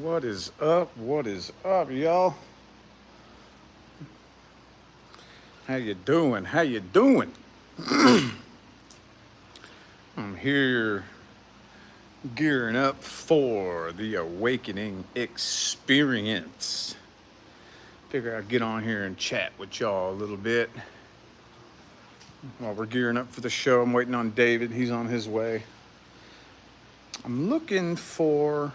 What is up? What is up, y'all? How you doing? How you doing? I'm here gearing up for the awakening experience. Figure I'd get on here and chat with y'all a little bit while we're gearing up for the show. I'm waiting on David. He's on his way. I'm looking for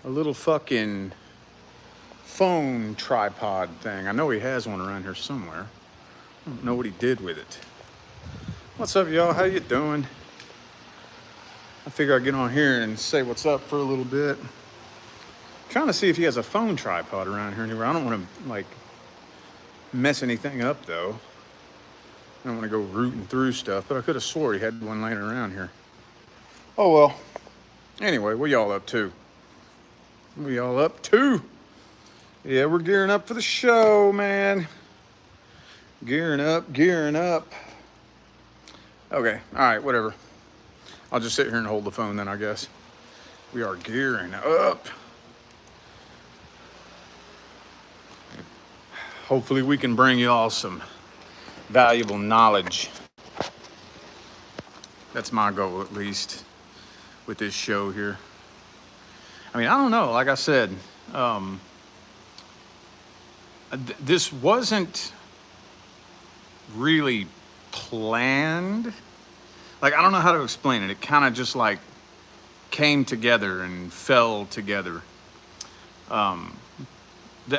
a little fucking phone tripod thing. I know he has one around here somewhere. I don't know what he did with it. What's up, y'all? How you doing? I figure I'd get on here and say what's up for a little bit. Trying to see if he has a phone tripod around here anywhere. I don't want to, like, mess anything up, though. I don't want to go rooting through stuff, but I could have swore he had one laying around here. Oh, well. Anyway, what y'all up to? What y'all up to? Yeah, we're gearing up for the show, man. Gearing up, gearing up. Okay, all right, whatever. I'll just sit here and hold the phone then, I guess. We are gearing up. Hopefully we can bring you all some valuable knowledge. That's my goal, at least, with this show here. I mean, I don't know. Like I said, this wasn't really planned. Like, I don't know how to explain it. It kind of just like came together and fell together. The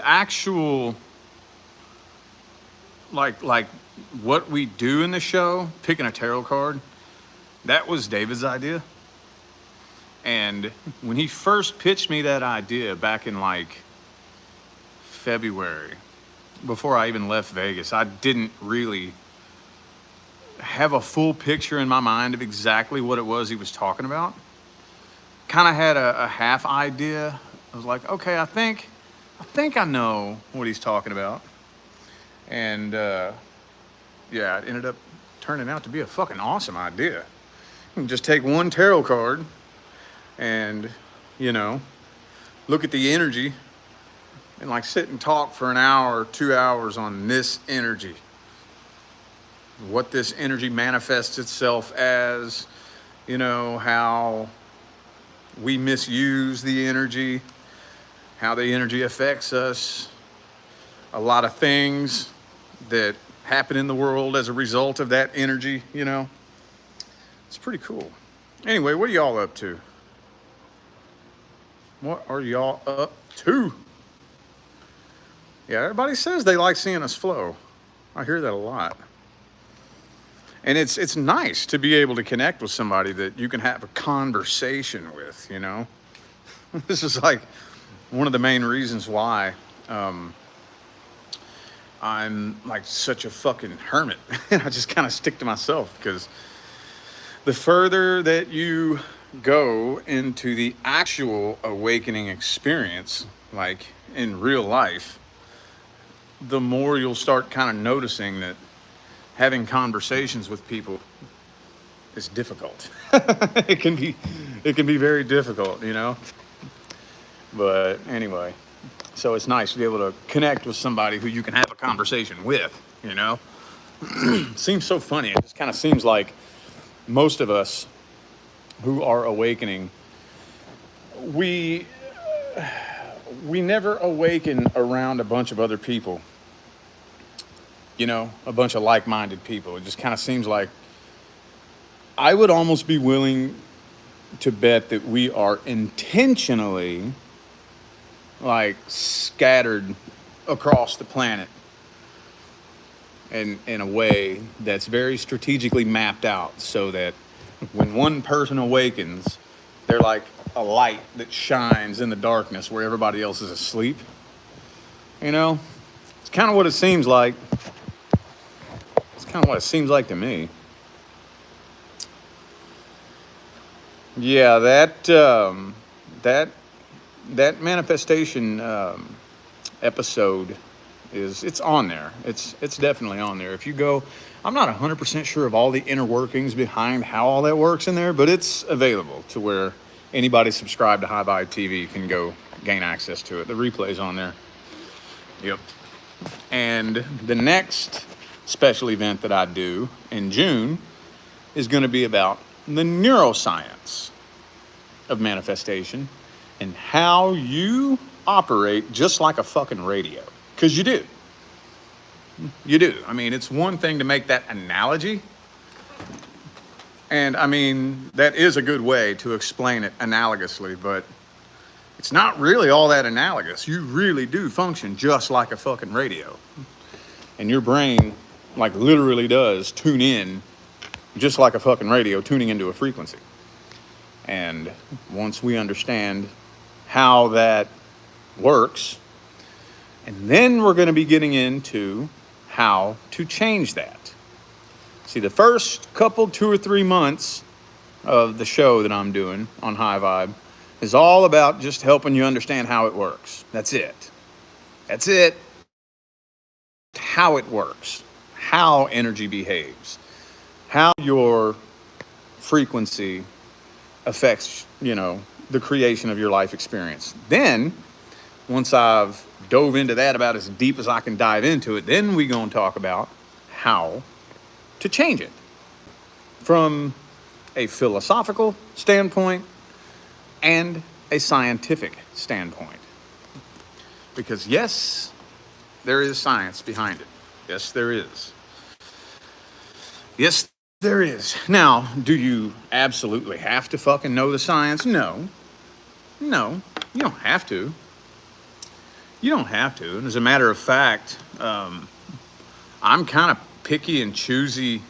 actual like what we do in the show, picking a tarot card, that was David's idea. And when he first pitched me that idea back in like February, before I even left Vegas, I didn't really have a full picture in my mind of exactly what it was he was talking about. Kind of had a half idea. I was like, okay, I think I know what he's talking about. And yeah, it ended up turning out to be a fucking awesome idea. You can just take one tarot card and, you know, look at the energy and like sit and talk for an hour or 2 hours on this energy. What this energy manifests itself as, you know, how we misuse the energy, how the energy affects us, a lot of things that happen in the world as a result of that energy, you know. It's pretty cool. Anyway, what are y'all up to? What are y'all up to? Yeah, everybody says they like seeing us flow. I hear that a lot. And it's nice to be able to connect with somebody that you can have a conversation with, you know? This is like one of the main reasons why I'm like such a fucking hermit. I just kind of stick to myself, because the further that you go into the actual awakening experience, like in real life, the more you'll start kind of noticing that having conversations with people is difficult. It can be very difficult, you know? But anyway, so it's nice to be able to connect with somebody who you can have a conversation with, you know? Seems so funny. It just kind of seems like most of us who are awakening, we never awaken around a bunch of other people, you know, a bunch of like-minded people. It just kind of seems like I would almost be willing to bet that we are intentionally like scattered across the planet and in a way that's very strategically mapped out, so that when one person awakens, they're like a light that shines in the darkness where everybody else is asleep. You know, it's kind of what it seems like. It's kind of what it seems like to me. Yeah, that manifestation episode it's on there. It's definitely on there. If you go, I'm not 100% sure of all the inner workings behind how all that works in there, but it's available to where Anybody subscribed to High Vibe TV can go gain access to it. The replay's on there. Yep. And the next special event that I do in June is going to be about the neuroscience of manifestation and how you operate just like a fucking radio. Because you do. You do. I mean, it's one thing to make that analogy. And I mean, that is a good way to explain it analogously, but it's not really all that analogous. You really do function just like a fucking radio. And your brain, like, literally does tune in just like a fucking radio, tuning into a frequency. And once we understand how that works, and then we're going to be getting into how to change that. See, the first couple, 2 or 3 months of the show that I'm doing on High Vibe is all about just helping you understand how it works. That's it. That's it. How it works, how energy behaves, how your frequency affects, the creation of your life experience. Then, once I've dove into that about as deep as I can dive into it, then we're going to talk about how to change it from a philosophical standpoint and a scientific standpoint. Because yes, there is science behind it. Yes, there is. Yes, there is. Now, do you absolutely have to fucking know the science? No. No, you don't have to. You don't have to. And as a matter of fact, I'm kind of picky and choosy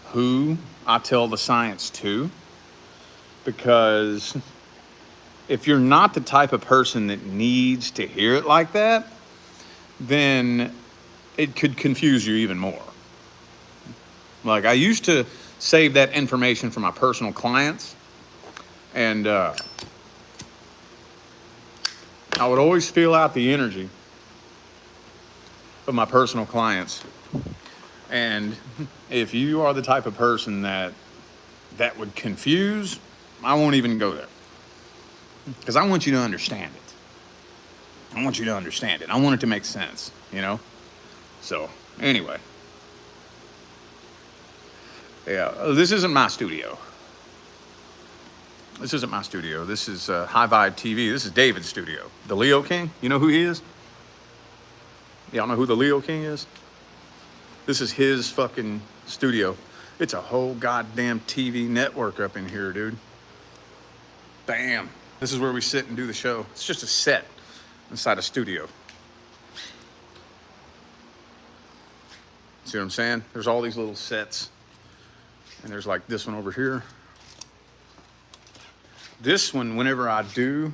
who I tell the science to, because if you're not the type of person that needs to hear it like that, then it could confuse you even more. Like, I used to save that information for my personal clients, and I would always feel out the energy of my personal clients. And if you are the type of person that would confuse, I won't even go there. Because I want you to understand it. I want you to understand it. I want it to make sense, So, anyway. Yeah, this isn't my studio. This isn't my studio. This is High Vibe TV. This is David's studio. The Leo King. You know who he is? Y'all know who the Leo King is? This is his fucking studio. It's a whole goddamn TV network up in here, dude. Bam. This is where we sit and do the show. It's just a set inside a studio. See what I'm saying? There's all these little sets. And there's like this one over here. This one, whenever I do,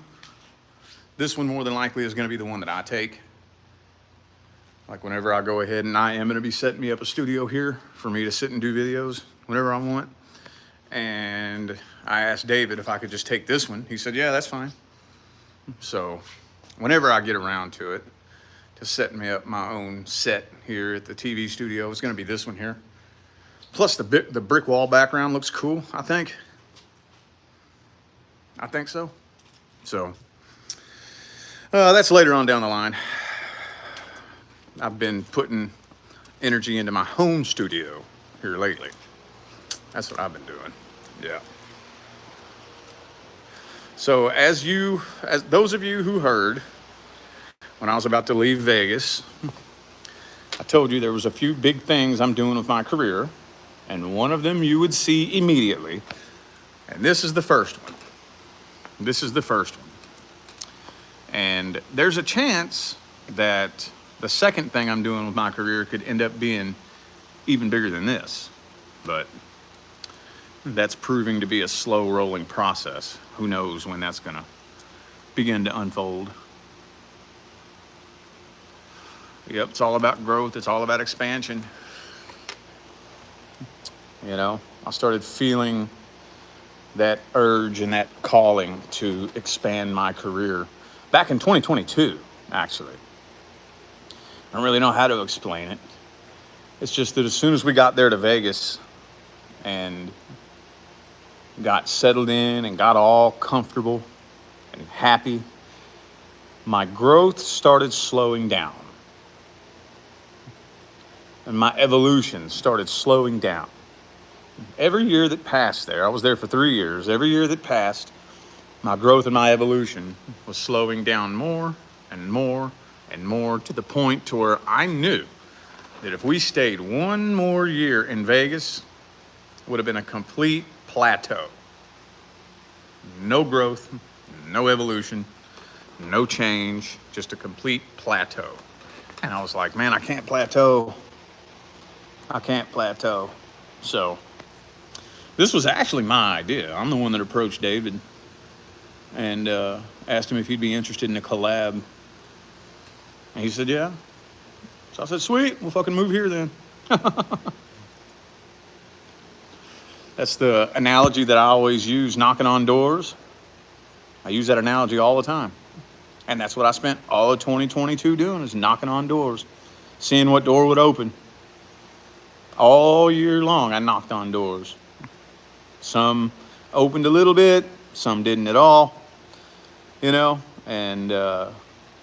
this one more than likely is going to be the one that I take. Like whenever I go ahead and I am going to be setting me up a studio here for me to sit and do videos whenever I want. And I asked David if I could just take this one. He said, yeah, that's fine. So whenever I get around to it, to setting me up my own set here at the TV studio, it's going to be this one here. Plus the brick wall background looks cool, I think. I think so. So that's later on down the line. I've been putting energy into my home studio here lately. That's what I've been doing. Yeah. So as those of you who heard when I was about to leave Vegas, I told you there was a few big things I'm doing with my career, and one of them you would see immediately. And this is the first one. This is the first one. And there's a chance that the second thing I'm doing with my career could end up being even bigger than this. But that's proving to be a slow rolling process. Who knows when that's going to begin to unfold. Yep, it's all about growth. It's all about expansion. I started feeling that urge and that calling to expand my career back in 2022, actually. I don't really know how to explain it. It's just that as soon as we got there to Vegas and got settled in and got all comfortable and happy, my growth started slowing down. And my evolution started slowing down. Every year that passed there, I was there for 3 years. Every year that passed, my growth and my evolution was slowing down more and more and more, to the point to where I knew that if we stayed one more year in Vegas, it would have been a complete plateau. No growth, no evolution, no change, just a complete plateau. And I was like, man, I can't plateau. I can't plateau. So this was actually my idea. I'm the one that approached David and asked him if he'd be interested in a collab. And he said, yeah. So I said, sweet, we'll fucking move here then. That's the analogy that I always use, knocking on doors. I use that analogy all the time. And that's what I spent all of 2022 doing, is knocking on doors, seeing what door would open. All year long, I knocked on doors. Some opened a little bit, some didn't at all, and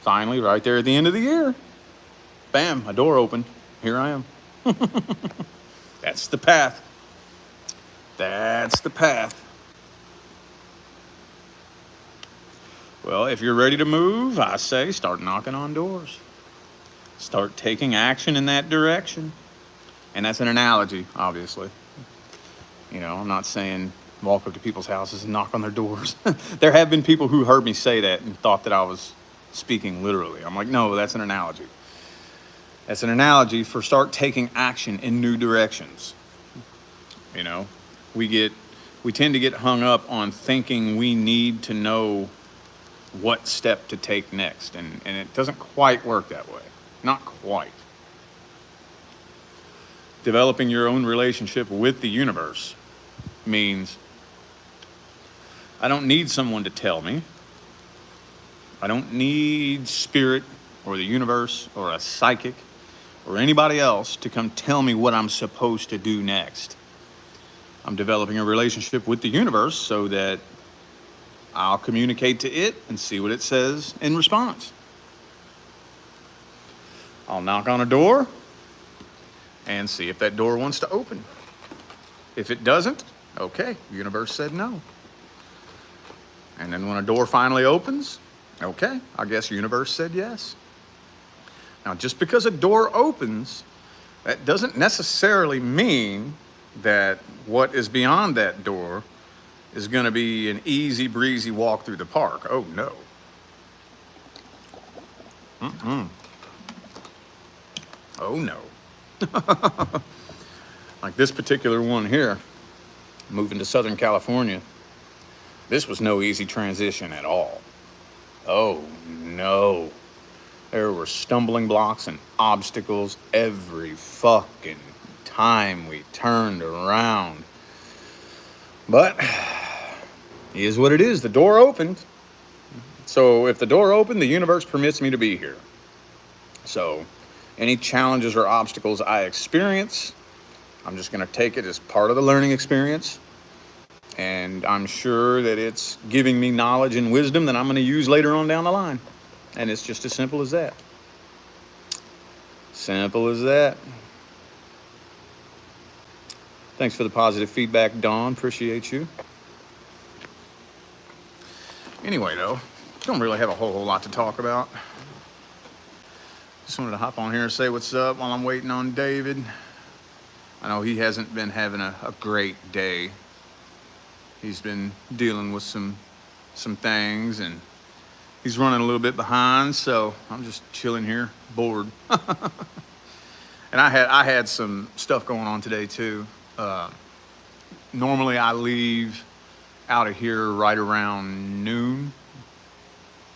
finally, right there at the end of the year, bam, a door opened. Here I am. That's the path. That's the path. Well, if you're ready to move, I say start knocking on doors. Start taking action in that direction. And that's an analogy, obviously. I'm not saying walk up to people's houses and knock on their doors. There have been people who heard me say that and thought that I was speaking literally. I'm like, no, that's an analogy. That's an analogy for start taking action in new directions. We tend to get hung up on thinking we need to know what step to take next. And it doesn't quite work that way. Not quite. Developing your own relationship with the universe means I don't need someone to tell me. I don't need spirit or the universe or a psychic or anybody else to come tell me what I'm supposed to do next. I'm developing a relationship with the universe so that I'll communicate to it and see what it says in response. I'll knock on a door and see if that door wants to open. If it doesn't, okay, the universe said no. And then when a door finally opens, okay, I guess the universe said yes. Now, just because a door opens, that doesn't necessarily mean that what is beyond that door is going to be an easy breezy walk through the park. Oh, no. Oh, no. Like this particular one here, moving to Southern California, this was no easy transition at all. Oh, no. There were stumbling blocks and obstacles every fucking time we turned around. But it is what it is. The door opened. So if the door opened, the universe permits me to be here. So any challenges or obstacles I experience, I'm just going to take it as part of the learning experience. And I'm sure that it's giving me knowledge and wisdom that I'm going to use later on down the line. And it's just as simple as that. Simple as that. Thanks for the positive feedback, Dawn. Appreciate you. Anyway, though, don't really have a whole lot to talk about. Just wanted to hop on here and say what's up while I'm waiting on David. I know he hasn't been having a great day. He's been dealing with some things, and he's running a little bit behind, so I'm just chilling here, bored. And I had some stuff going on today too. Normally I leave out of here right around noon,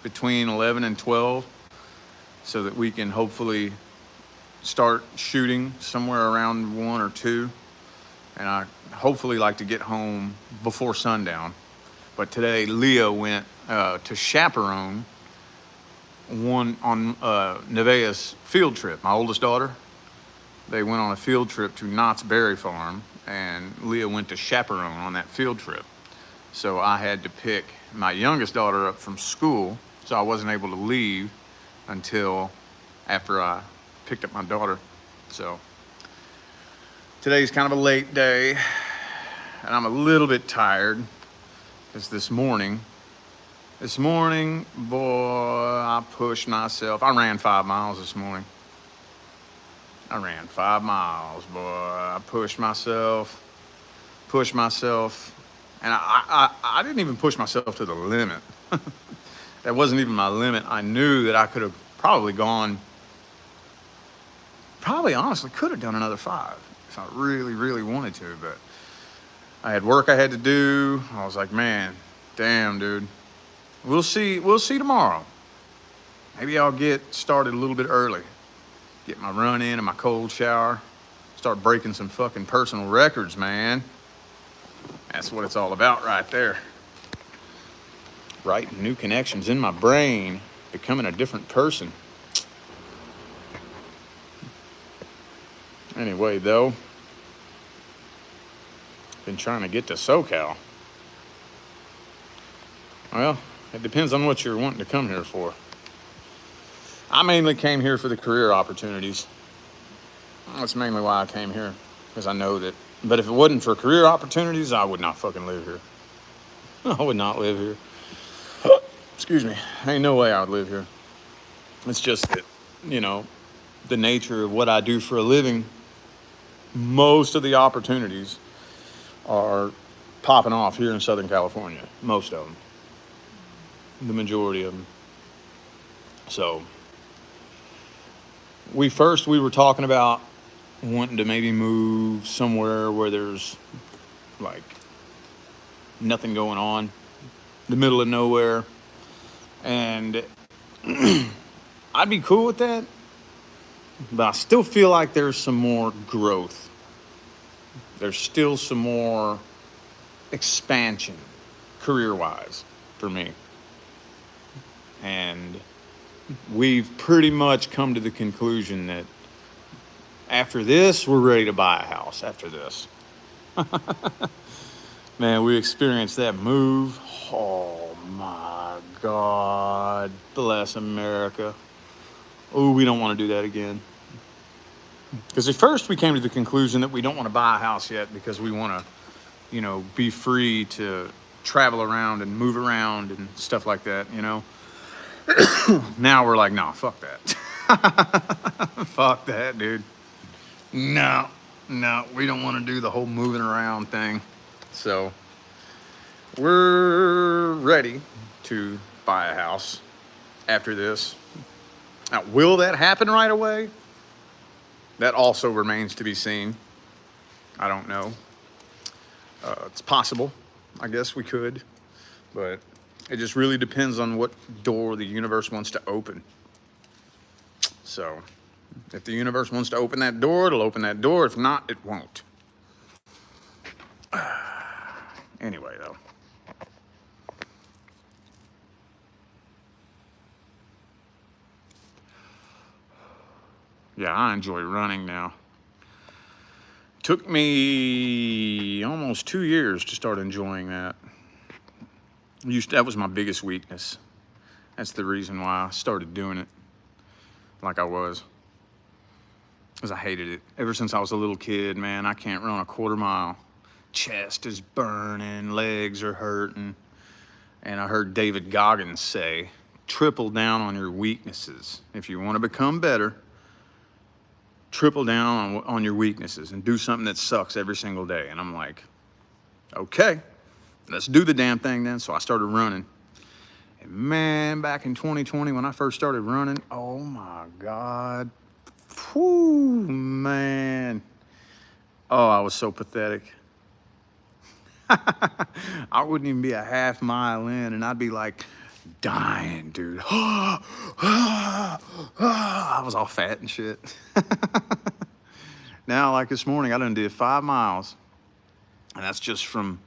between 11 and 12, so that we can hopefully start shooting somewhere around 1 or 2. And I hopefully like to get home before sundown. But today Leah went to chaperone on Nevaeh's field trip, my oldest daughter. They went on a field trip to Knott's Berry Farm, and Leah went to chaperone on that field trip. So I had to pick my youngest daughter up from school. So I wasn't able to leave until after I picked up my daughter. So today's kind of a late day, and I'm a little bit tired because this morning, boy, I pushed myself. I ran 5 miles this morning. I ran 5 miles, boy. I pushed myself, and I didn't even push myself to the limit. That wasn't even my limit. I knew that I could have probably honestly could have done another 5 if I really, really wanted to, but I had work I had to do. I was like, man, damn, dude. We'll see tomorrow. Maybe I'll get started a little bit early. Get my run in and my cold shower. Start breaking some fucking personal records, man. That's what it's all about right there. Writing new connections in my brain, becoming a different person. Anyway, though, been trying to get to SoCal. Well, it depends on what you're wanting to come here for. I mainly came here for the career opportunities. That's mainly why I came here, because I know that. But if it wasn't for career opportunities, I would not fucking live here. I would not live here. Excuse me. Ain't no way I would live here. It's just that, the nature of what I do for a living, most of the opportunities are popping off here in Southern California. Most of them. The majority of them. So, we were talking about wanting to maybe move somewhere where there's like nothing going on, the middle of nowhere. And I'd be cool with that, but I still feel like there's some more growth. There's still some more expansion, career-wise, for me. And we've pretty much come to the conclusion that after this, we're ready to buy a house after this. Man, we experienced that move. Oh my God, bless America. Oh, we don't want to do that again. Because at first we came to the conclusion that we don't want to buy a house yet because we want to, be free to travel around and move around and stuff like that, Now we're like, nah, fuck that. Fuck that, dude. No, we don't want to do the whole moving around thing. So we're ready to buy a house after this. Now, will that happen right away? That also remains to be seen. I don't know. It's possible. I guess we could. But it just really depends on what door the universe wants to open. So, if the universe wants to open that door, it'll open that door. If not, it won't. Anyway, though. Yeah, I enjoy running now. Took me almost 2 years to start enjoying that. That was my biggest weakness. That's the reason why I started doing it like I was. Because I hated it. Ever since I was a little kid, man, I can't run a quarter mile. Chest is burning, legs are hurting. And I heard David Goggins say, triple down on your weaknesses. If you want to become better, triple down on your weaknesses and do something that sucks every single day. And I'm like, okay, let's do the damn thing then. So I started running. And man, back in 2020 when I first started running, oh my God. Whew, man. Oh, I was so pathetic. I wouldn't even be a half mile in and I'd be like dying, dude. I was all fat and shit. Now, like this morning, I done did 5 miles. And that's just from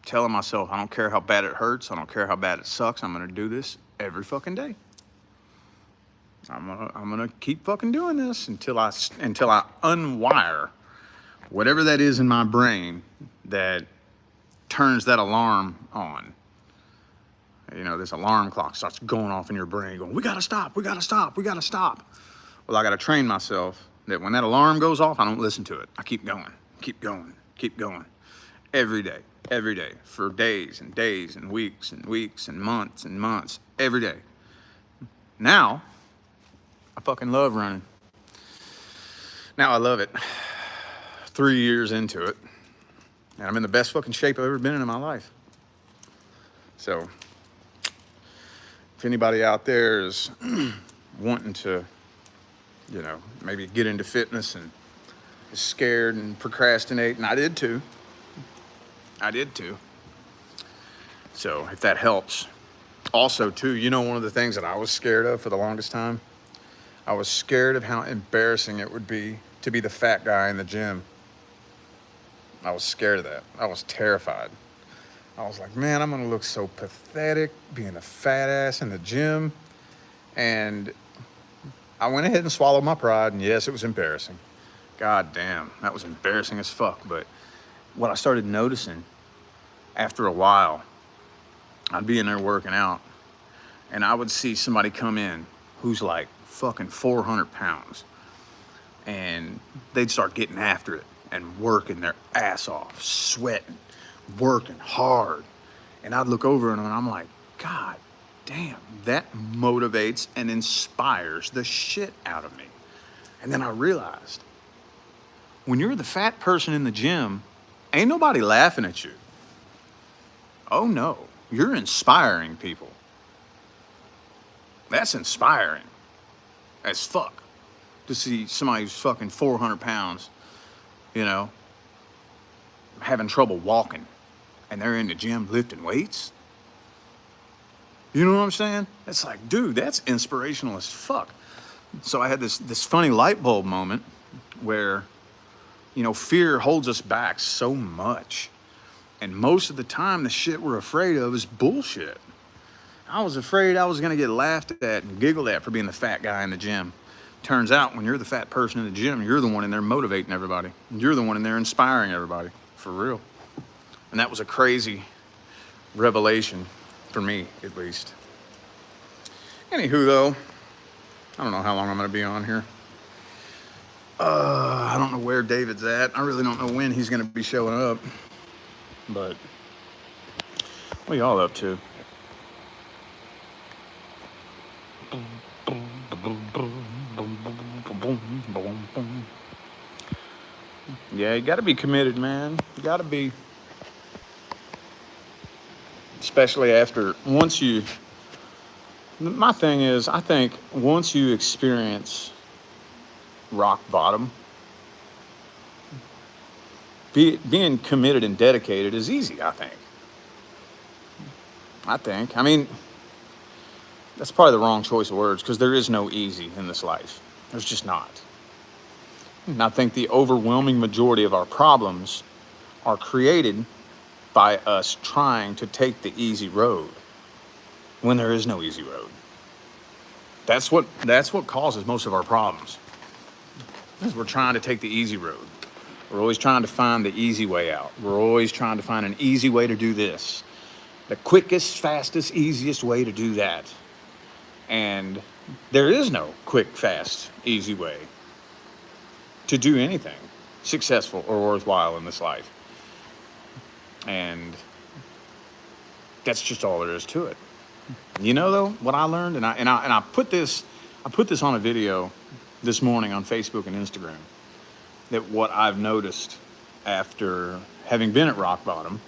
telling myself, I don't care how bad it hurts. I don't care how bad it sucks. I'm going to do this every fucking day. I'm gonna keep fucking doing this until I unwire whatever that is in my brain that turns that alarm on. You know, this alarm clock starts going off in your brain, going, we gotta stop, we gotta stop, we gotta stop. Well, I gotta train myself that when that alarm goes off, I don't listen to it. I keep going, keep going, keep going. Every day, for days and days and weeks and weeks and months, every day. Now, I fucking love running. Now I love it. 3 years into it, and I'm in the best fucking shape I've ever been in my life. So, if anybody out there is wanting to, you know, maybe get into fitness and is scared and procrastinate, and I did too. So, if that helps. Also, too, you know, one of the things that I was scared of for the longest time, I was scared of how embarrassing it would be to be the fat guy in the gym. I was scared of that. I was terrified. I was like, man, I'm gonna look so pathetic being a fat ass in the gym. And I went ahead and swallowed my pride, and yes, it was embarrassing. God damn, that was embarrassing as fuck. But what I started noticing after a while, I'd be in there working out, and I would see somebody come in who's like fucking 400 pounds, and they'd start getting after it and working their ass off, sweating, working hard. And I'd look over at them and I'm like, God damn, that motivates and inspires the shit out of me. And then I realized, when you're the fat person in the gym, ain't nobody laughing at you. Oh no, you're inspiring people. That's inspiring as fuck to see somebody who's fucking 400 pounds, you know, having trouble walking, and they're in the gym lifting weights. You know what I'm saying? It's like, dude, that's inspirational as fuck. So I had this funny light bulb moment where, you know, fear holds us back so much. And most of the time, the shit we're afraid of is bullshit. I was afraid I was gonna get laughed at and giggled at for being the fat guy in the gym. Turns out, when you're the fat person in the gym, you're the one in there motivating everybody. You're the one in there inspiring everybody, for real. And that was a crazy revelation, for me, at least. Anywho, though, I don't know how long I'm gonna be on here. I don't know where David's at. I really don't know when he's gonna be showing up. But what are y'all up to? Yeah, you gotta be committed, man. You gotta be. Especially my thing is, I think once you experience rock bottom, being committed and dedicated is easy, I think. I mean, that's probably the wrong choice of words, because there is no easy in this life. There's just not. And I think the overwhelming majority of our problems are created by us trying to take the easy road when there is no easy road. That's what causes most of our problems. Is we're trying to take the easy road. We're always trying to find the easy way out. We're always trying to find an easy way to do this. The quickest, fastest, easiest way to do that. And there is no quick, fast, easy way to do anything successful or worthwhile in this life. And that's just all there is to it. You know, though, what I learned, and I put this on a video this morning on Facebook and Instagram, that what I've noticed after having been at rock bottom,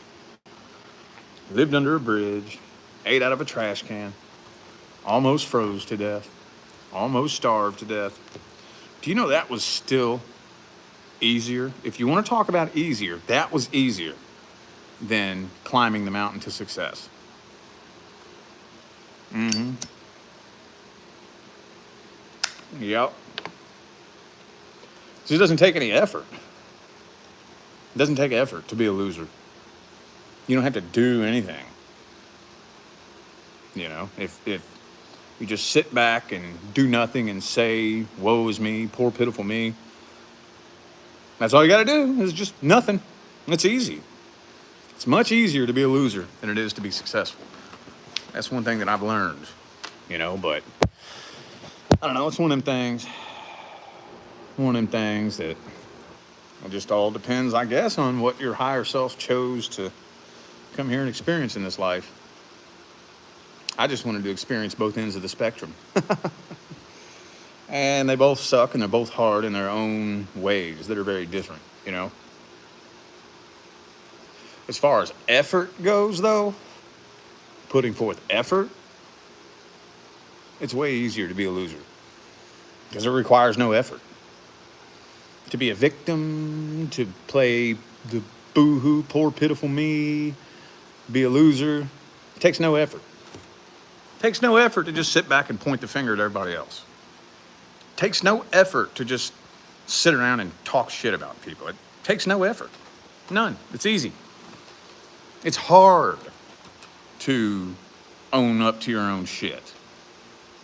lived under a bridge, ate out of a trash can, almost froze to death, almost starved to death. Do you know that was still easier? If you want to talk about easier, that was easier than climbing the mountain to success. Yep. So it doesn't take any effort. It doesn't take effort to be a loser. You don't have to do anything. You know, if you just sit back and do nothing and say, woe is me, poor pitiful me, that's all you got to do is just nothing. It's easy. It's much easier to be a loser than it is to be successful. That's one thing that I've learned, but I don't know. It's one of them things. One of them things that it just all depends, I guess, on what your higher self chose to come here and experience in this life. I just wanted to experience both ends of the spectrum. And they both suck and they're both hard in their own ways that are very different, As far as effort goes, though, putting forth effort, it's way easier to be a loser because it requires no effort. To be a victim, to play the boo-hoo, poor, pitiful me, be a loser, it takes no effort. It takes no effort to just sit back and point the finger at everybody else. It takes no effort to just sit around and talk shit about people. It takes no effort. None. It's easy. It's hard to own up to your own shit.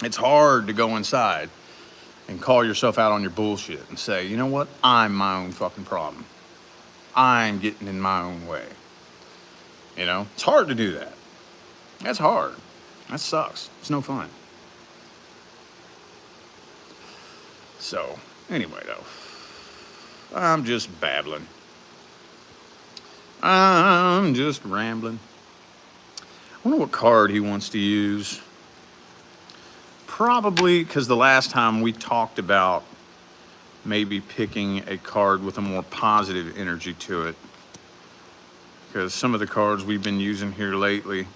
It's hard to go inside and call yourself out on your bullshit and say, you know what? I'm my own fucking problem. I'm getting in my own way. It's hard to do that. That's hard. That sucks. It's no fun. So, anyway, though, I'm just babbling. I'm just rambling. I wonder what card he wants to use. Probably because the last time we talked about maybe picking a card with a more positive energy to it. Because some of the cards we've been using here lately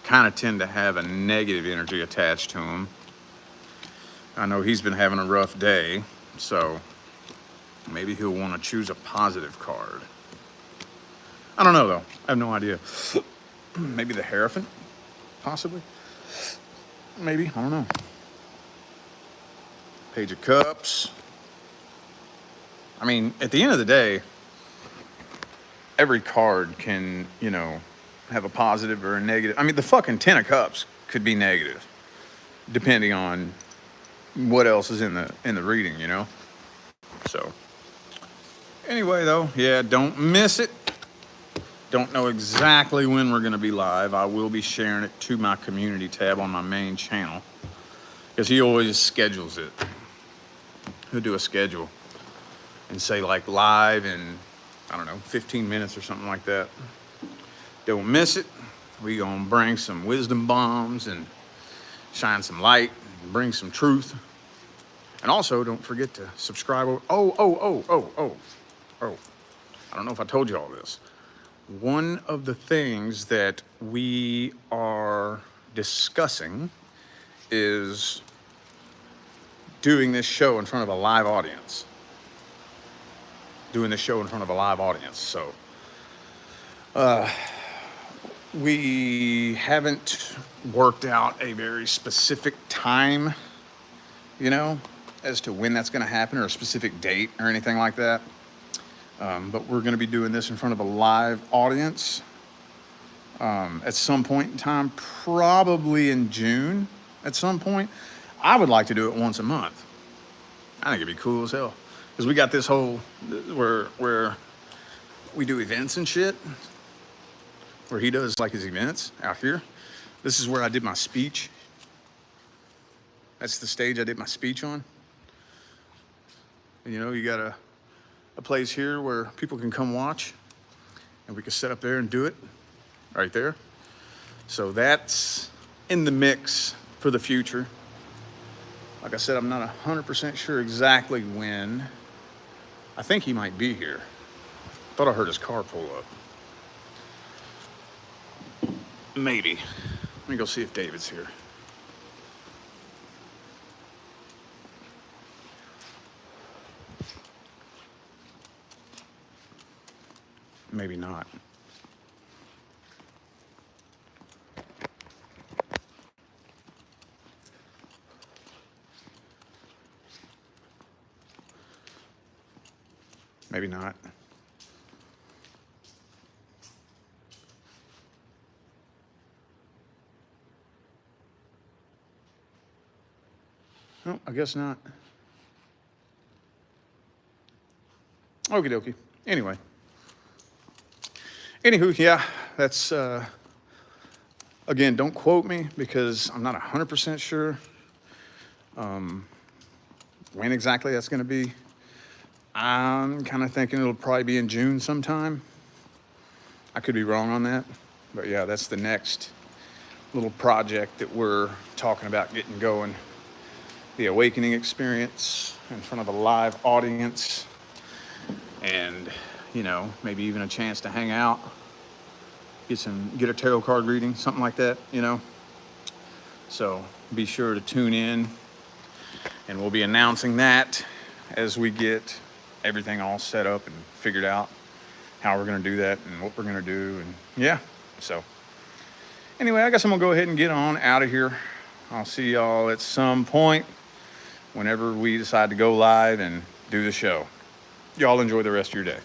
kind of tend to have a negative energy attached to them. I know he's been having a rough day, so maybe he'll want to choose a positive card. I don't know, though. I have no idea. Maybe the Hierophant, possibly. Maybe, I don't know. Page of Cups. I mean, at the end of the day, every card can, have a positive or a negative. I mean, the fucking Ten of Cups could be negative, depending on what else is in the reading, So, anyway, though, yeah, don't miss it. Don't know exactly when we're going to be live. I will be sharing it to my community tab on my main channel because he always schedules it. He'll do a schedule and say like live in, 15 minutes or something like that. Don't miss it. We gonna bring some wisdom bombs and shine some light and bring some truth. And also don't forget to subscribe. Oh. I don't know if I told you all this. One of the things that we are discussing is doing this show in front of a live audience. So, we haven't worked out a very specific time, as to when that's going to happen or a specific date or anything like that. But we're going to be doing this in front of a live audience at some point in time, probably in June at some point. I would like to do it once a month. I think it'd be cool as hell. Because we got this whole, where we do events and shit, where he does like his events out here. This is where I did my speech. That's the stage I did my speech on. And you got a place here where people can come watch, and we can sit up there and do it right there. So that's in the mix for the future. Like I said, I'm not 100% sure exactly when. I think he might be here. Thought I heard his car pull up. Maybe. Let me go see if David's here. Maybe not. Maybe not. No, I guess not. Okie dokie. Anyway. Anywho, yeah, that's, again, don't quote me because I'm not 100% sure when exactly that's going to be. I'm kind of thinking it'll probably be in June sometime. I could be wrong on that. But yeah, that's the next little project that we're talking about getting going. The awakening experience in front of a live audience. And, you know, maybe even a chance to hang out, get a tarot card reading, something like that, you know. So be sure to tune in, and we'll be announcing that as we get everything all set up and figured out how we're going to do that and what we're going to do. And yeah, so anyway, I guess I'm going to go ahead and get on out of here. I'll see y'all at some point whenever we decide to go live and do the show. Y'all enjoy the rest of your day.